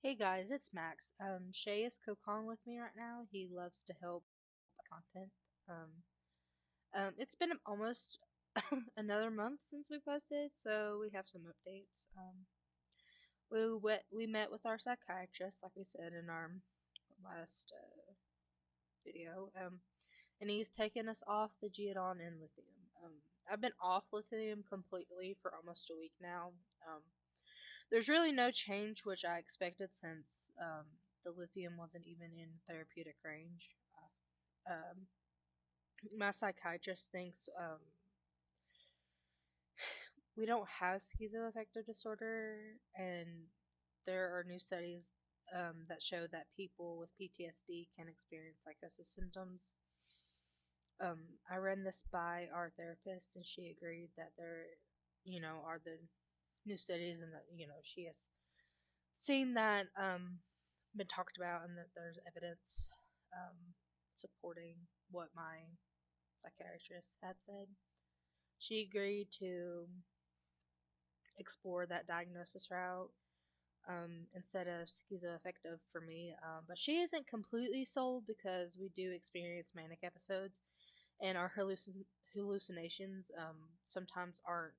Hey guys, it's Max. Shay is co-con with me right now. He loves to help content. Um, it's been almost another month since we posted, so we have some updates. We met with our psychiatrist, like we said in our last video, and he's taken us off the Geodon and lithium. I've been off lithium completely for almost a week now. There's really no change, which I expected since the lithium wasn't even in therapeutic range. Um, my psychiatrist thinks we don't have schizoaffective disorder, and there are new studies that show that people with PTSD can experience psychosis symptoms. I ran this by our therapist, and she agreed that there, are the new studies, and that she has seen that been talked about, and that there's evidence um, supporting what my psychiatrist had said. She agreed to explore that diagnosis route instead of schizoaffective for me, but she isn't completely sold because we do experience manic episodes, and our hallucinations sometimes aren't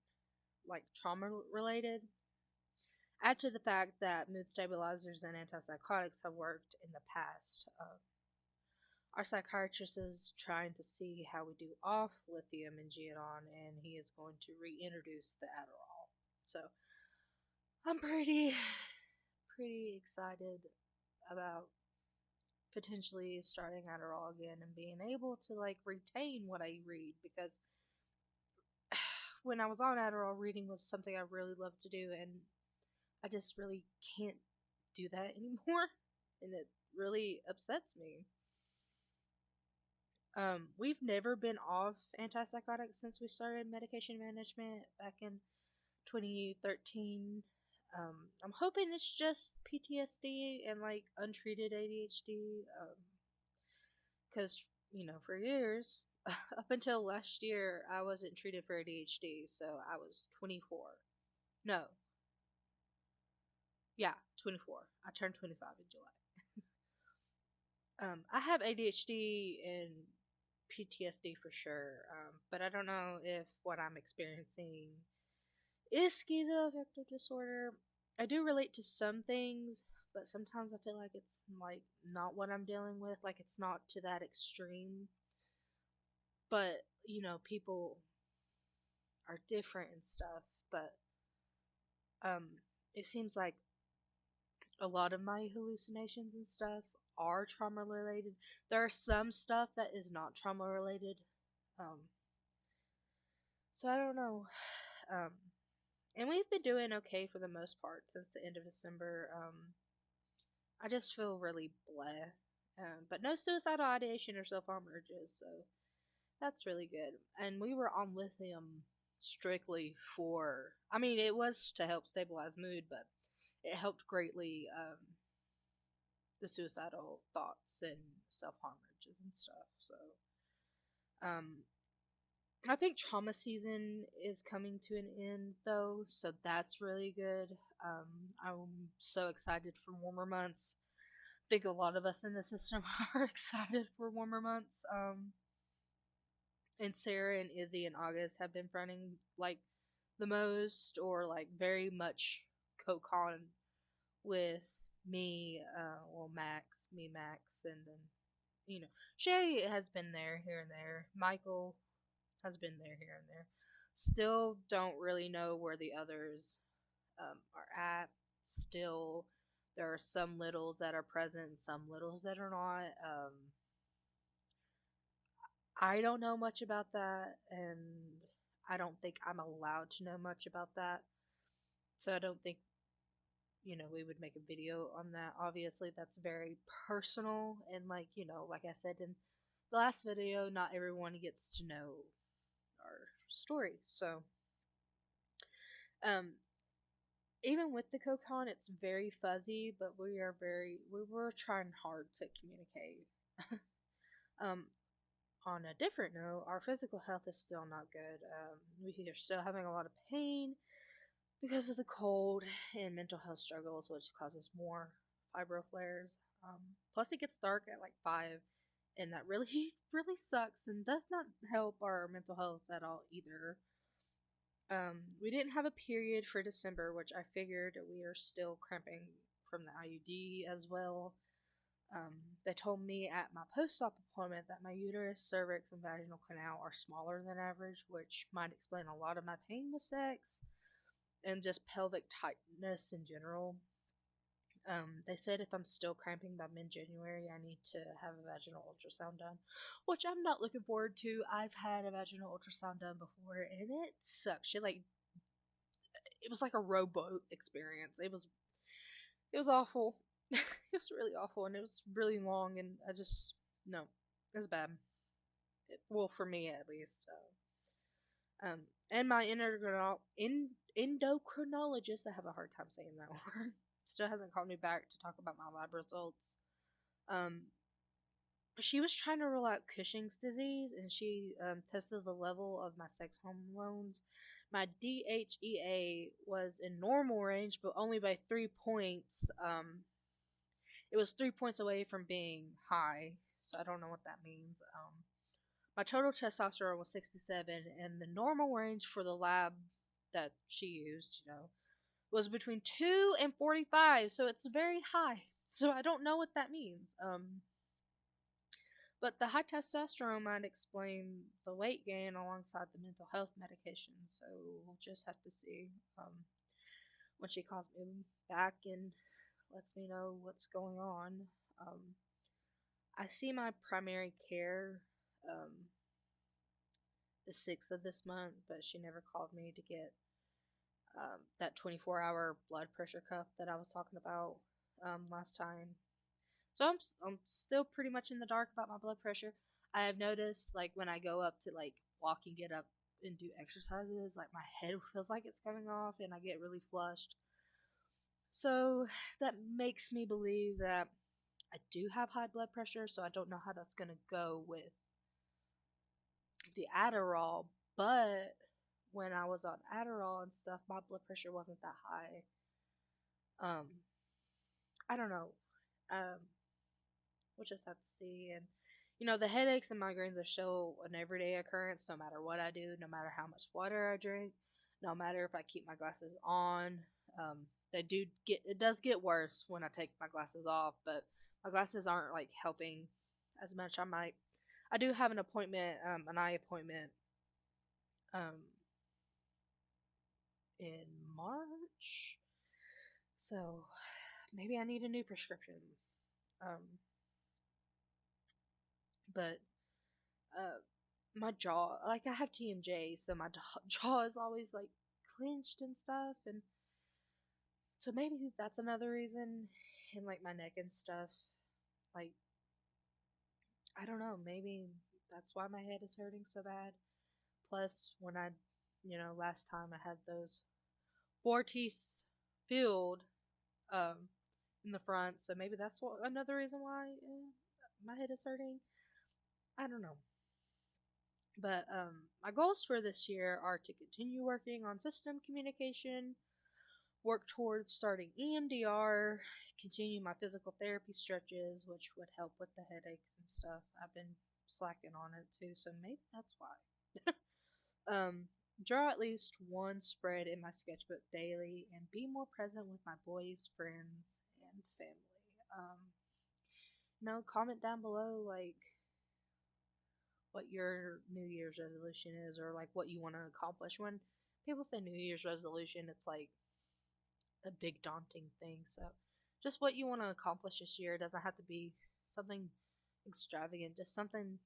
like trauma related. Add to the fact that mood stabilizers and antipsychotics have worked in the past. Our psychiatrist is trying to see how we do off lithium and Geodon, and he is going to reintroduce the Adderall. So I'm pretty excited about potentially starting Adderall again and being able to like retain what I read, because when I was on Adderall, reading was something I really loved to do, and I just really can't do that anymore, and it really upsets me. We've never been off antipsychotics since we started medication management back in 2013. I'm hoping it's just PTSD and like untreated ADHD. Because, for years, up until last year, I wasn't treated for ADHD, so I was 24. No, yeah, 24. I turned 25 in July. I have ADHD and PTSD for sure, but I don't know if what I'm experiencing is schizoaffective disorder. I do relate to some things, but sometimes I feel like it's like not what I'm dealing with. Like it's not to that extreme. But people are different and stuff. But um, it seems like a lot of my hallucinations and stuff are trauma related. There are some stuff that is not trauma related. Um, so I don't know. Um, and we've been doing okay for the most part since the end of December. I just feel really bleh. But no suicidal ideation or self harm urges, so that's really good. And we were on lithium strictly for, I mean, it was to help stabilize mood, but it helped greatly the suicidal thoughts and self harm urges and stuff. So, um, I think trauma season is coming to an end though, so that's really good. I'm so excited for warmer months. I think a lot of us in the system are excited for warmer months. And Sarah and Izzy and August have been fronting like the most, or like very much co-con with me, Max, and then Shay has been there here and there. Michael has been there here and there. Still don't really know where the others are at. Still, there are some littles that are present, some littles that are not. I don't know much about that, and I don't think I'm allowed to know much about that. So I don't think, we would make a video on that. Obviously, that's very personal, and like, like I said in the last video, not everyone gets to know our story. So, um, even with the Kokon, it's very fuzzy, but we were trying hard to communicate. um, on a different note, our physical health is still not good. We are still having a lot of pain because of the cold and mental health struggles, which causes more fibro flares. Plus, it gets dark at like 5, and that really, really sucks and does not help our mental health at all either. We didn't have a period for December, which I figured we are still cramping from the IUD as well. They told me at my post-op appointment that my uterus, cervix, and vaginal canal are smaller than average, which might explain a lot of my pain with sex and just pelvic tightness in general. They said if I'm still cramping by mid-January, I need to have a vaginal ultrasound done, which I'm not looking forward to. I've had a vaginal ultrasound done before, and it sucks. It was like a rowboat experience. It was awful. It was really awful, and it was really long, and no, it was bad. Well, for me at least. And my endocrinologist, I have a hard time saying that word, still hasn't called me back to talk about my lab results. Um, she was trying to rule out Cushing's disease, and she tested the level of my sex hormones. My DHEA was in normal range, but only by 3 points. It was 3 points away from being high, so I don't know what that means. My total testosterone was 67, and the normal range for the lab that she used, was between 2 and 45, so it's very high. So I don't know what that means. But the high testosterone might explain the weight gain alongside the mental health medication, so we'll just have to see when she calls me back and lets me know what's going on. I see my primary care the 6th of this month, but she never called me to get that 24-hour blood pressure cuff that I was talking about last time. So I'm still pretty much in the dark about my blood pressure. I have noticed, like, when I go up to, like, walk and get up and do exercises, like, my head feels like it's coming off and I get really flushed. So that makes me believe that I do have high blood pressure, so I don't know how that's going to go with the Adderall, but when I was on Adderall and stuff, my blood pressure wasn't that high. I don't know. We'll just have to see. And the headaches and migraines are still an everyday occurrence, no matter what I do, no matter how much water I drink, no matter if I keep my glasses on. It does get worse when I take my glasses off, but my glasses aren't like helping as much. I do have an appointment, an eye appointment, in March, so maybe I need a new prescription. But my jaw, like, I have TMJ, so my jaw is always like clenched and stuff, and so maybe that's another reason. And like my neck and stuff, like, I don't know, maybe that's why my head is hurting so bad. Plus, when last time I had those 4 teeth filled in the front, so maybe that's another reason why my head is hurting. I don't know. But my goals for this year are to continue working on system communication, work towards starting EMDR, continue my physical therapy stretches, which would help with the headaches and stuff. I've been slacking on it too, so maybe that's why. Draw at least one spread in my sketchbook daily, and be more present with my boys, friends, and family. Comment down below, like, what your New Year's resolution is, or like what you want to accomplish. When people say New Year's resolution, it's like a big daunting thing. So just what you want to accomplish this year. It doesn't have to be something extravagant, just something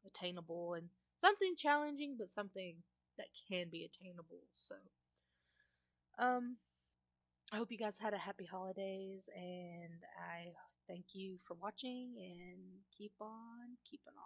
attainable and something challenging, but something that can be attainable. So I hope you guys had a happy holidays, and I thank you for watching, and keep on keeping on.